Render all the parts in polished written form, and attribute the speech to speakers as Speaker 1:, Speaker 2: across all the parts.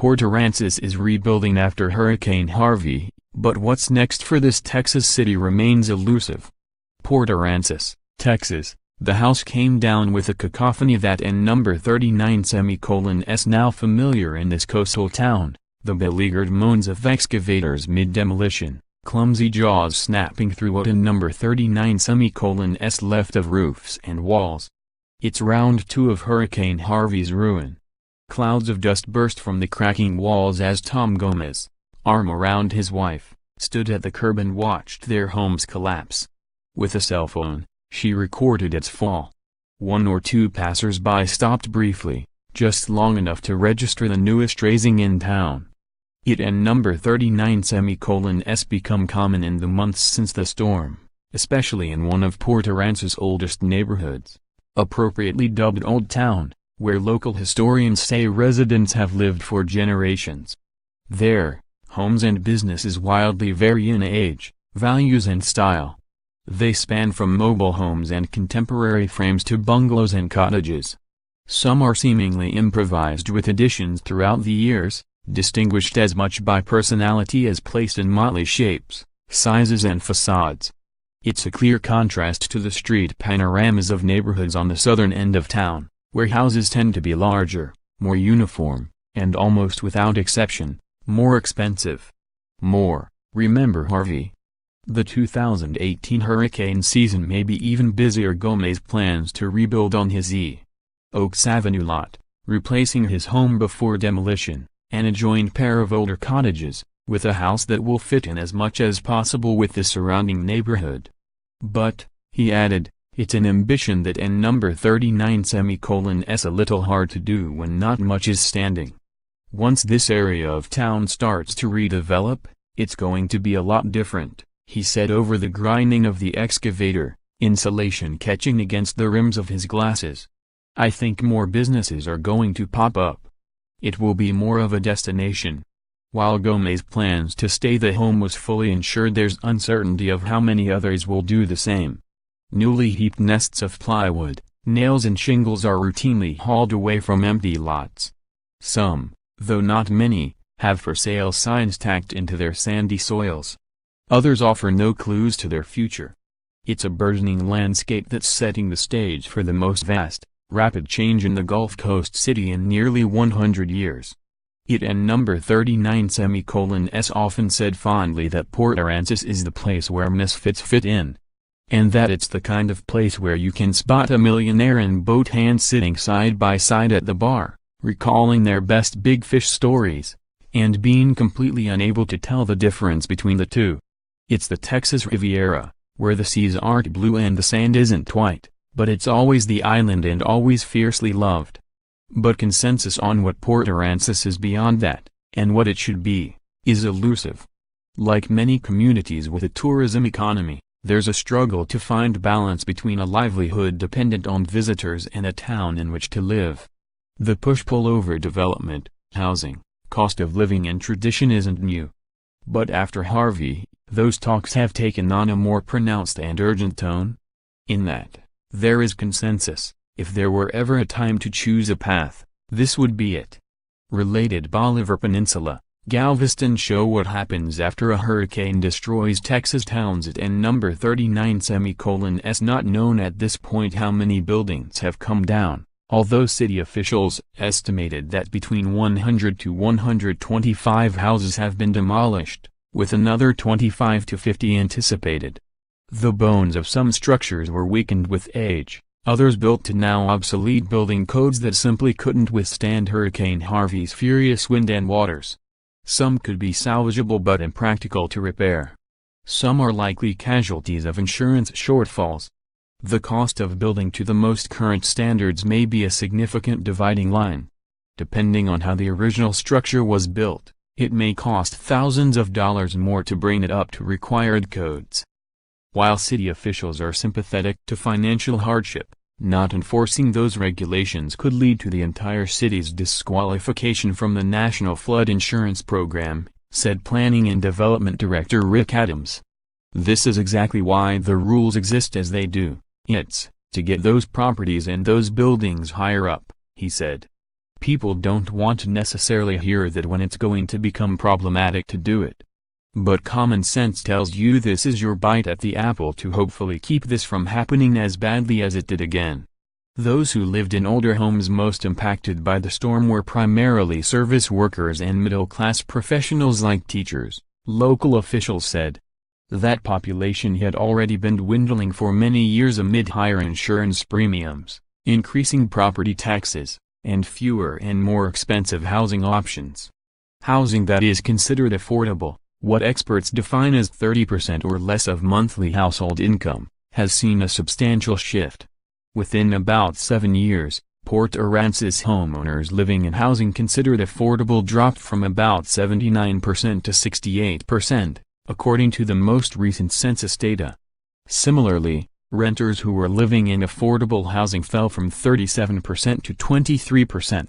Speaker 1: Port Aransas is rebuilding after Hurricane Harvey, but what's next for this Texas city remains elusive. Port Aransas, Texas. The house came down with a cacophony that number 39's now familiar in this coastal town, the beleaguered moans of excavators mid-demolition, clumsy jaws snapping through what number 39's left of roofs and walls. It's round two of Hurricane Harvey's ruin. Clouds of dust burst from the cracking walls as Tom Gomez, arm around his wife, stood at the curb and watched their homes collapse. With a cell phone, she recorded its fall. One or two passers-by stopped briefly, just long enough to register the newest raising in town. It and number 39's become common in the months since the storm, especially in one of Port Aransas' oldest neighborhoods, appropriately dubbed Old Town, where local historians say residents have lived for generations. There, homes and businesses wildly vary in age, values and style. They span from mobile homes and contemporary frames to bungalows and cottages. Some are seemingly improvised with additions throughout the years, distinguished as much by personality as placed in motley shapes, sizes and facades. It's a clear contrast to the street panoramas of neighborhoods on the southern end of town, where houses tend to be larger, more uniform, and almost without exception, more expensive. Remember Harvey? The 2018 hurricane season may be even busier. Gomez plans to rebuild on his E. Oaks Avenue lot, replacing his home before demolition, an adjoined pair of older cottages, with a house that will fit in as much as possible with the surrounding neighborhood. But, he added, it's an ambition that number 39's a little hard to do when not much is standing. Once this area of town starts to redevelop, it's going to be a lot different, he said over the grinding of the excavator, insulation catching against the rims of his glasses. I think more businesses are going to pop up. It will be more of a destination. While Gomez plans to stay, the home was fully insured. There's uncertainty of how many others will do the same. Newly heaped nests of plywood, nails and shingles are routinely hauled away from empty lots. Some, though not many, have for sale signs tacked into their sandy soils. Others offer no clues to their future. It's a burgeoning landscape that's setting the stage for the most vast, rapid change in the Gulf Coast city in nearly 100 years. It and number 39's often said fondly that Port Aransas is the place where misfits fit in. And that it's the kind of place where you can spot a millionaire and boat hand sitting side by side at the bar, recalling their best big fish stories, and being completely unable to tell the difference between the two. It's the Texas Riviera, where the seas aren't blue and the sand isn't white, but it's always the island and always fiercely loved. But consensus on what Port Aransas is beyond that, and what it should be, is elusive. Like many communities with a tourism economy, there's a struggle to find balance between a livelihood dependent on visitors and a town in which to live. The push-pull over development, housing, cost of living and tradition isn't new. But after Harvey, those talks have taken on a more pronounced and urgent tone. In that, there is consensus. If there were ever a time to choose a path, this would be it. Related Bolivar Peninsula, Galveston show what happens after a hurricane destroys Texas towns at number 39's not known at this point how many buildings have come down, although city officials estimated that between 100 to 125 houses have been demolished, with another 25 to 50 anticipated. The bones of some structures were weakened with age. Others built to now obsolete building codes that simply couldn't withstand Hurricane Harvey's furious wind and waters. Some could be salvageable but impractical to repair. Some are likely casualties of insurance shortfalls. The cost of building to the most current standards may be a significant dividing line. Depending on how the original structure was built, it may cost thousands of dollars more to bring it up to required codes. While city officials are sympathetic to financial hardship, not enforcing those regulations could lead to the entire city's disqualification from the National Flood Insurance Program, said Planning and Development Director Rick Adams. This is exactly why the rules exist as they do. It's to get those properties and those buildings higher up, he said. People don't want to necessarily hear that when it's going to become problematic to do it. But common sense tells you this is your bite at the apple to hopefully keep this from happening as badly as it did again. Those who lived in older homes most impacted by the storm were primarily service workers and middle-class professionals like teachers, local officials said. That population had already been dwindling for many years amid higher insurance premiums, increasing property taxes, and fewer and more expensive housing options. Housing that is considered affordable, what experts define as 30% or less of monthly household income, has seen a substantial shift. Within about 7 years, Port Aransas homeowners living in housing considered affordable dropped from about 79% to 68%, according to the most recent census data. Similarly, renters who were living in affordable housing fell from 37% to 23%.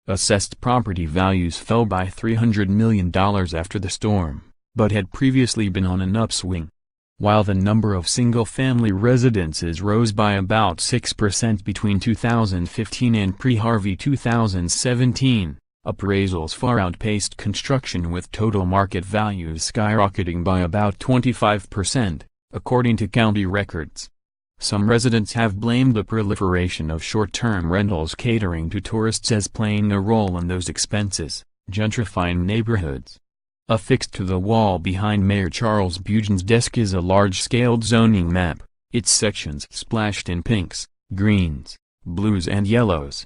Speaker 1: Assessed property values fell by $300 million after the storm, but had previously been on an upswing. While the number of single-family residences rose by about 6% between 2015 and pre-Harvey 2017, appraisals far outpaced construction with total market values skyrocketing by about 25%, according to county records. Some residents have blamed the proliferation of short-term rentals catering to tourists as playing a role in those expenses, gentrifying neighborhoods. Affixed to the wall behind Mayor Charles Bugen's desk is a large-scaled zoning map, its sections splashed in pinks, greens, blues and yellows.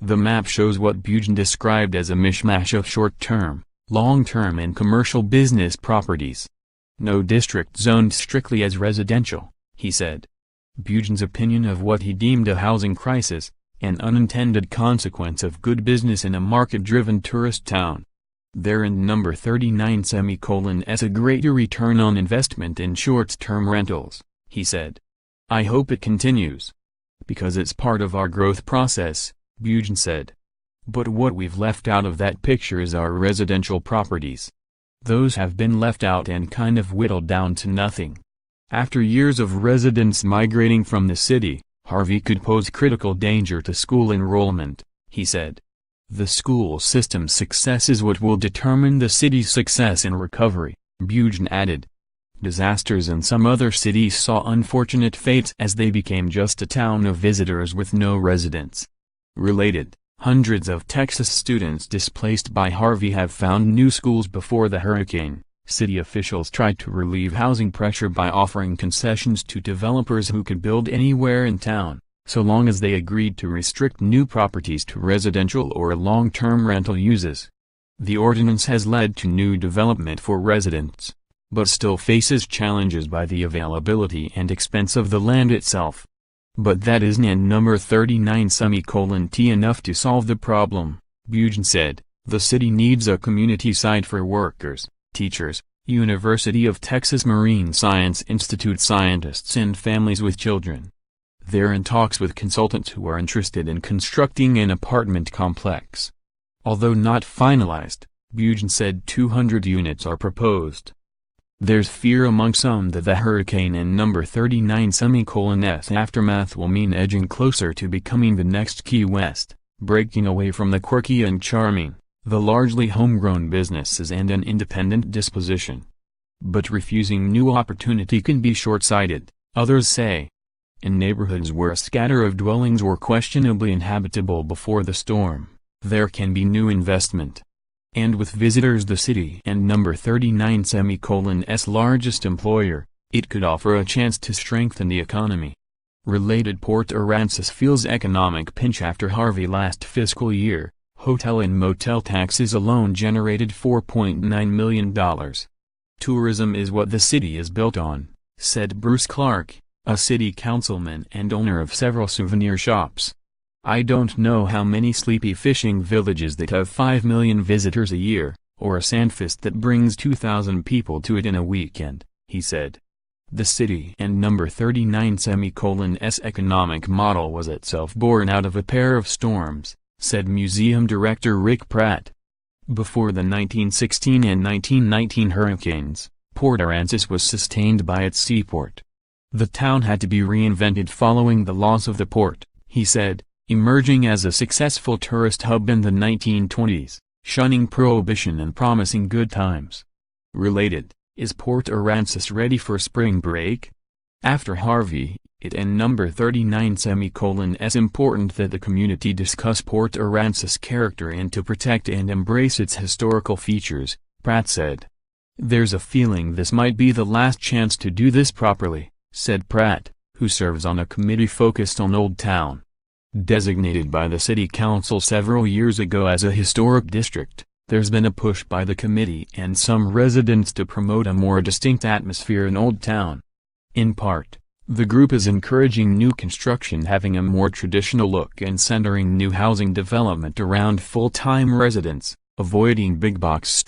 Speaker 1: The map shows what Bugen described as a mishmash of short-term, long-term and commercial business properties. No district zoned strictly as residential, he said. Bugen's opinion of what he deemed a housing crisis, an unintended consequence of good business in a market-driven tourist town. Therein number 39:s a greater return on investment in short-term rentals, he said. I hope it continues. Because it's part of our growth process, Bugen said. But what we've left out of that picture is our residential properties. Those have been left out and kind of whittled down to nothing. After years of residents migrating from the city, Harvey could pose critical danger to school enrollment, he said. The school system's success is what will determine the city's success in recovery, Bugen added. Disasters in some other cities saw unfortunate fates as they became just a town of visitors with no residents. Related, hundreds of Texas students displaced by Harvey have found new schools before the hurricane. City officials tried to relieve housing pressure by offering concessions to developers who could build anywhere in town, so long as they agreed to restrict new properties to residential or long-term rental uses. The ordinance has led to new development for residents, but still faces challenges by the availability and expense of the land itself. But that isn't and number 39:T enough to solve the problem, Bugen said. The city needs a community site for workers, teachers, University of Texas Marine Science Institute scientists and families with children. They're in talks with consultants who are interested in constructing an apartment complex. Although not finalized, Bugen said 200 units are proposed. There's fear among some that the hurricane and number 39:S aftermath will mean edging closer to becoming the next Key West, breaking away from the quirky and charming, the largely homegrown businesses and an independent disposition. But refusing new opportunity can be short-sighted, others say. In neighborhoods where a scatter of dwellings were questionably inhabitable before the storm, there can be new investment. And with visitors the city and number 39:S largest employer, it could offer a chance to strengthen the economy. Related, Port Aransas feels economic pinch after Harvey last fiscal year. Hotel and motel taxes alone generated $4.9 million. Tourism is what the city is built on, said Bruce Clark, a city councilman and owner of several souvenir shops. I don't know how many sleepy fishing villages that have 5 million visitors a year, or a sandfest that brings 2,000 people to it in a weekend, he said. The city and number 39:S economic model was itself born out of a pair of storms, said museum director Rick Pratt. Before the 1916 and 1919 hurricanes, Port Aransas was sustained by its seaport. The town had to be reinvented following the loss of the port, he said,
Speaker 2: emerging as a successful tourist hub in the 1920s, shunning prohibition and promising good times. Related, is Port Aransas ready for spring break? After Harvey, it and number 39 is important that the community discuss Port Aransas' character and to protect and embrace its historical features, Pratt said. There's a feeling this might be the last chance to do this properly, said Pratt, who serves on a committee focused on Old Town. Designated by the city council several years ago as a historic district, there's been a push by the committee and some residents to promote a more distinct atmosphere in Old Town. In part, the group is encouraging new construction having a more traditional look and centering new housing development around full-time residents, avoiding big-box stores.